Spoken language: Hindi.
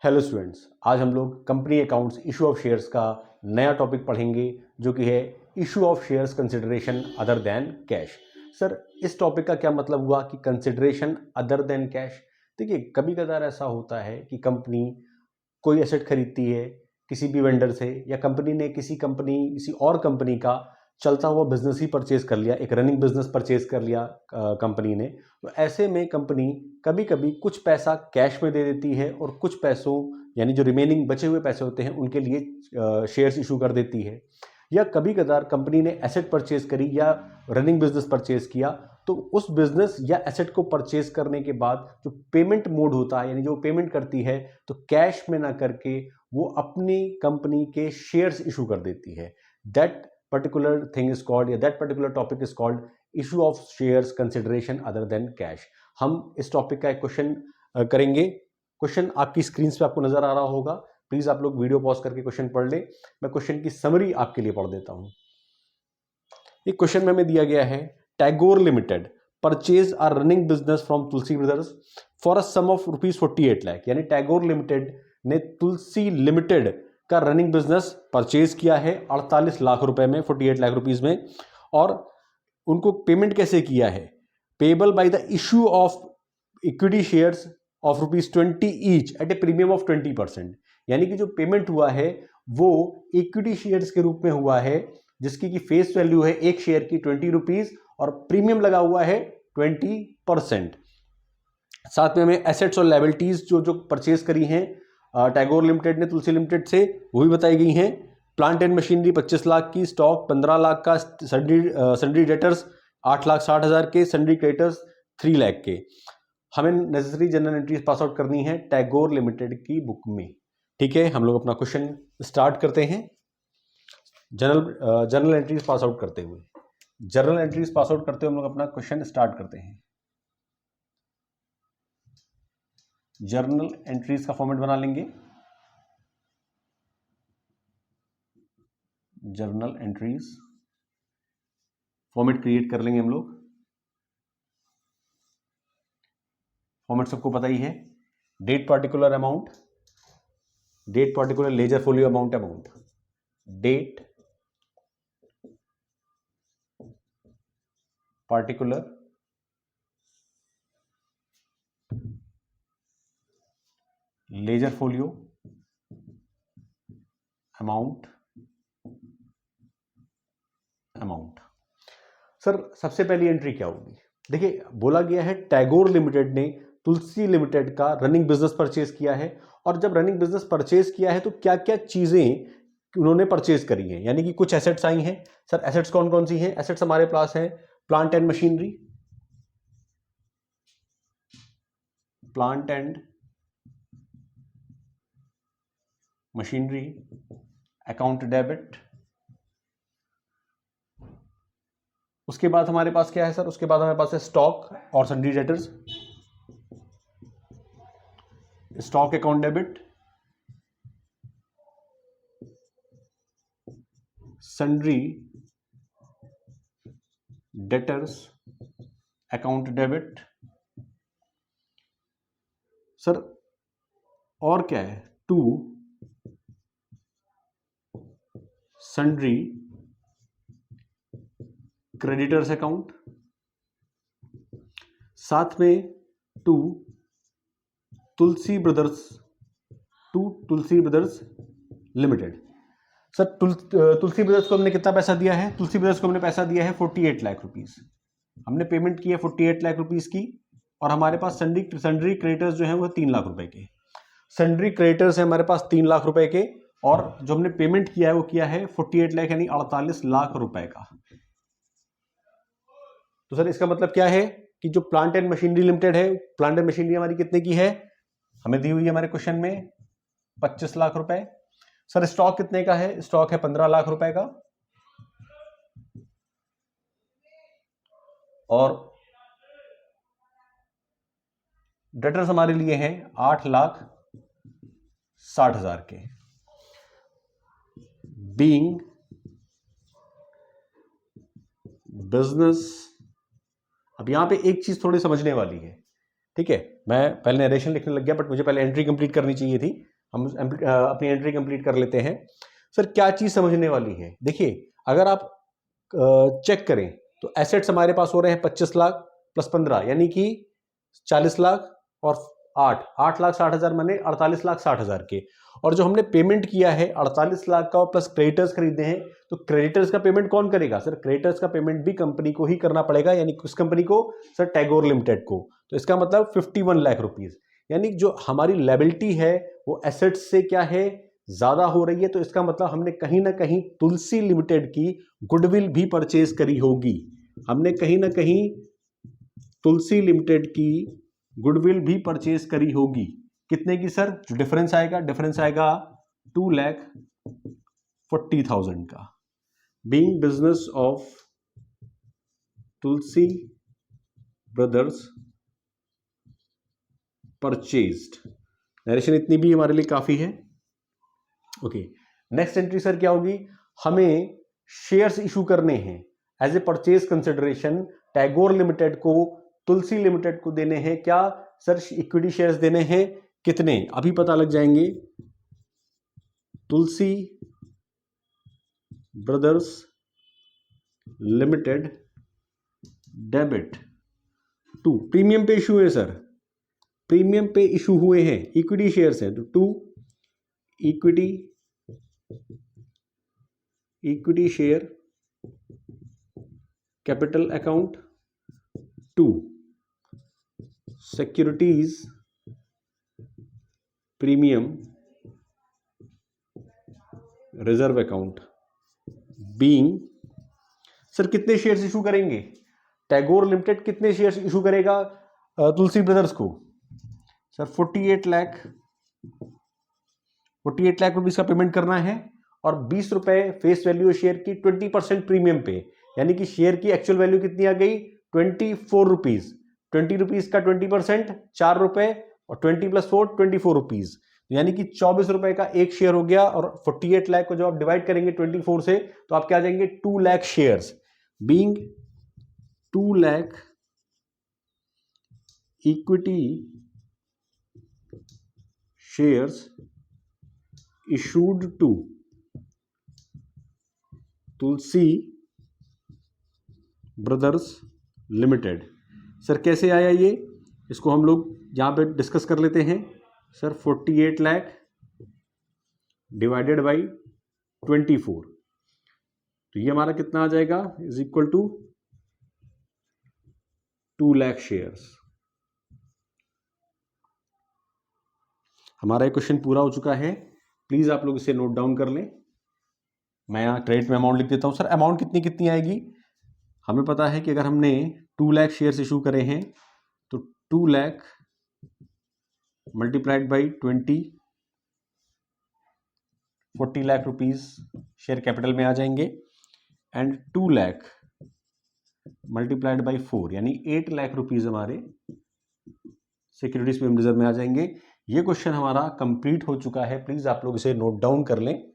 हेलो स्टूडेंट्स, आज हम लोग company accounts issue of shares का नया टॉपिक पढ़ेंगे जो कि है issue of shares consideration other than cash. Sir, इस टॉपिक का क्या मतलब हुआ कि कंसिडरेशन अदर देन कैश? देखिए, कभी कदार ऐसा होता है कि कंपनी कोई एसेट खरीदती है किसी भी वेंडर से, या कंपनी ने किसी और कंपनी का चलता हुआ बिजनेस ही परचेज कर लिया, एक रनिंग बिजनेस परचेज कर लिया कंपनी ने। तो ऐसे में कंपनी कभी कभी कुछ पैसा कैश में दे देती है और कुछ पैसों, यानी जो रिमेनिंग बचे हुए पैसे होते हैं, उनके लिए शेयर्स इशू कर देती है। या कभी कदार कंपनी ने एसेट परचेज करी या रनिंग बिजनेस परचेज किया, तो उस बिजनेस या एसेट को परचेज करने के बाद जो पेमेंट मोड होता है, यानी जो पेमेंट करती है, तो कैश में ना करके वो अपनी कंपनी के शेयर्स इशू कर देती है। That particular thing is called, या that particular topic is called issue of shares consideration other than cash. हम इस टॉपिक का एक क्वेश्चन करेंगे। क्वेश्चन आपकी स्क्रीन पे आपको नजर आ रहा होगा। प्लीज आप लोग वीडियो पॉज करके क्वेश्चन पढ़ लें। मैं क्वेश्चन की समरी आपके लिए पढ़ देता हूं। एक क्वेश्चन में हमें दिया गया है, Tagore limited purchase are running business from Tulsi brothers for a sum of ₹48 lakh. यानी टैगोर लिमिटेड ने तुलसी लिमिटेड का रनिंग बिजनेस परचेज किया है 48 लाख रुपए में, 48 लाख रुपीज में। और उनको पेमेंट कैसे किया है? Payable by the issue of equity shares of ₹20 each eight A premium of 20%। यानी कि जो पेमेंट हुआ है वो इक्विटी शेयर्स के रूप में हुआ है, जिसकी की फेस वैल्यू है एक शेयर की ₹20 और प्रीमियम लगा हुआ है 20%। साथ में हमें एसेट्स और लायबिलिटीज जो परचेज करी हैं टैगोर लिमिटेड ने तुलसी लिमिटेड से, वो भी बताई गई हैं। प्लांट एंड मशीनरी 25 लाख की, स्टॉक 15 लाख का, सन्ड्री डेटर्स 8,60,000 के, सन्ड्री क्रेडिटर्स 3 लाख के। हमें necessary general entries pass out करनी है टैगोर लिमिटेड की बुक में। ठीक है, हम लोग अपना क्वेश्चन स्टार्ट करते हैं। जनरल एंट्रीज पास आउट करते हुए हम लोग अपना क्वेश्चन स्टार्ट करते हैं। जर्नल एंट्रीज का फॉर्मेट बना लेंगे। जर्नल एंट्रीज फॉर्मेट क्रिएट कर लेंगे हम लोग। फॉर्मेट सबको पता ही है। Date particular amount, date particular ledger folio amount, date particular ledger folio amount. Sir, सबसे पहली एंट्री क्या होगी? देखिए, बोला गया है टैगोर लिमिटेड ने तुलसी लिमिटेड का रनिंग बिजनेस परचेज किया है। और जब रनिंग बिजनेस परचेज किया है तो क्या क्या चीजें उन्होंने परचेज करी हैं, यानी कि कुछ एसेट्स आई हैं। सर, एसेट्स कौन कौन सी हैं? एसेट्स हमारे पास हैं plant and machinery, account debit. उसके बाद हमारे पास क्या है सर? उसके बाद हमारे पास है स्टॉक और sundry debtors, stock account debit, sundry debtors account debit. Sir, और क्या है? टू सन्ड्री क्रेडिटर्स अकाउंट, साथ में to Tulsi brothers limited. Sir, Tulsi brothers को हमने कितना पैसा दिया है? तुलसी ब्रदर्स को हमने पैसा दिया है 48 लाख रुपीस। हमने पेमेंट की है 48 लाख रुपीस की। और हमारे पास सन्ड्री क्रेडिटर्स जो है वो 3 लाख रुपए के। सन्ड्री क्रेडिटर्स है हमारे पास 3 लाख रुपए के, और जो हमने पेमेंट किया है वो किया है 48 लाख यानी 48 लाख रुपए का। तो सर, इसका मतलब क्या है कि जो प्लांट एंड मशीनरी लिमिटेड है, प्लांट एंड मशीनरी हमारी कितने की है? हमें दी हुई है हमारे क्वेश्चन में 25 लाख रुपए। सर, स्टॉक कितने का है? स्टॉक है 15 लाख रुपए का। और डेटर्स हमारे लिए हैं 8,60,000 के। बीइंग बिजनेस, अब यहां पे एक चीज थोड़ी समझने वाली है। ठीक है, मैं पहले नरेशन लिखने लग गया, बट मुझे पहले एंट्री कंप्लीट करनी चाहिए थी। हम अपनी एंट्री कंप्लीट कर लेते हैं। सर क्या चीज़ समझने वाली है, देखिए अगर आप चेक करें तो एसेट्स हमारे पास हो रहे हैं 25 लाख प्लस 15 यानी कि 40 लाख और 8 लाख 60 हज़ार माने 48 लाख 60 हज़ार के। और जो हमने पेमेंट किया है 48 लाख का प्लस क्रेडिटर्स खरीदे हैं, तो क्रेडिटर्स का पेमेंट कौन करेगा? सर क्रेडिटर्स का पेमेंट भी कंपनी को ही करना पड़ेगा, यानी किस कंपनी को? सर टैगोर लिमिटेड को। तो इसका मतलब 51 लाख रुपीज, यानी जो हमारी लायबिलिटी है वो एसेट्स से क्या है, ज्यादा हो रही है। तो इसका मतलब हमने कहीं ना कहीं तुलसी लिमिटेड की गुडविल भी परचेज करी होगी। हमने कहीं ना कहीं तुलसी लिमिटेड की गुडविल भी परचेज करी होगी। कितने की सर? जो डिफरेंस आएगा 2,40,000 का। Being business of Tulsi brothers purchased. Narration इतनी भी हमारे लिए काफी है। ओके, नेक्स्ट एंट्री सर क्या होगी? हमें शेयर्स इशू करने हैं as a purchase consideration. Tagore limited को तुलसी लिमिटेड को देने हैं क्या सर? इक्विटी शेयर्स देने हैं। कितने? अभी पता लग जाएंगे। Tulsi brothers limited debit to, premium पे इशू है सर, प्रीमियम पे इशू हुए हैं, इक्विटी शेयर्स हैं, तो to equity share capital account, to securities premium reserve account. Being, sir कितने शेयर्स इशू करेंगे? टैगोर लिमिटेड कितने शेयर्स इशू करेगा तुलसी ब्रदर्स को? सर 48 लाख रुपीज का पेमेंट करना है और 20 रुपए फेस वैल्यू शेयर की 20% प्रीमियम पे, यानी कि शेयर की एक्चुअल वैल्यू कितनी आ गई? 24 रुपीज। 20 रुपीज का 20% 4 रुपए और 20 + 4 24 रुपीज, यानी कि 24 रुपए का एक शेयर हो गया। और 48 लाख को जब आप डिवाइड करेंगे 24 से तो आप क्या आ जाएंगे? 2 lakh shares. Being 2 lakh equity shares issued to Tulsi brothers limited. Sir कैसे आया ये? इसको हम लोग यहां पे डिस्कस कर लेते हैं। सर 48 लाख डिवाइडेड बाई 24, तो ये हमारा कितना आ जाएगा? Is equal to 2 lakh shares. हमारा ये क्वेश्चन पूरा हो चुका है। प्लीज आप लोग इसे नोट डाउन कर लें। मैं यहाँ क्रेडिट में अमाउंट लिख देता हूँ। सर अमाउंट कितनी कितनी आएगी? हमें पता है कि अगर हमने 2 लाख शेयर्स इशू करे हैं तो 2 lakh multiplied by 20, 40 lakh rupees share capital में आ जाएंगे। एंड 2 लाख मल्टीप्लाइड बाई 4 यानी 8 लाख रुपीज हमारे सिक्योरिटीज प्रीमियम रिजर्व में आ जाएंगे। ये क्वेश्चन हमारा कंप्लीट हो चुका है। प्लीज आप लोग इसे नोट डाउन कर लें।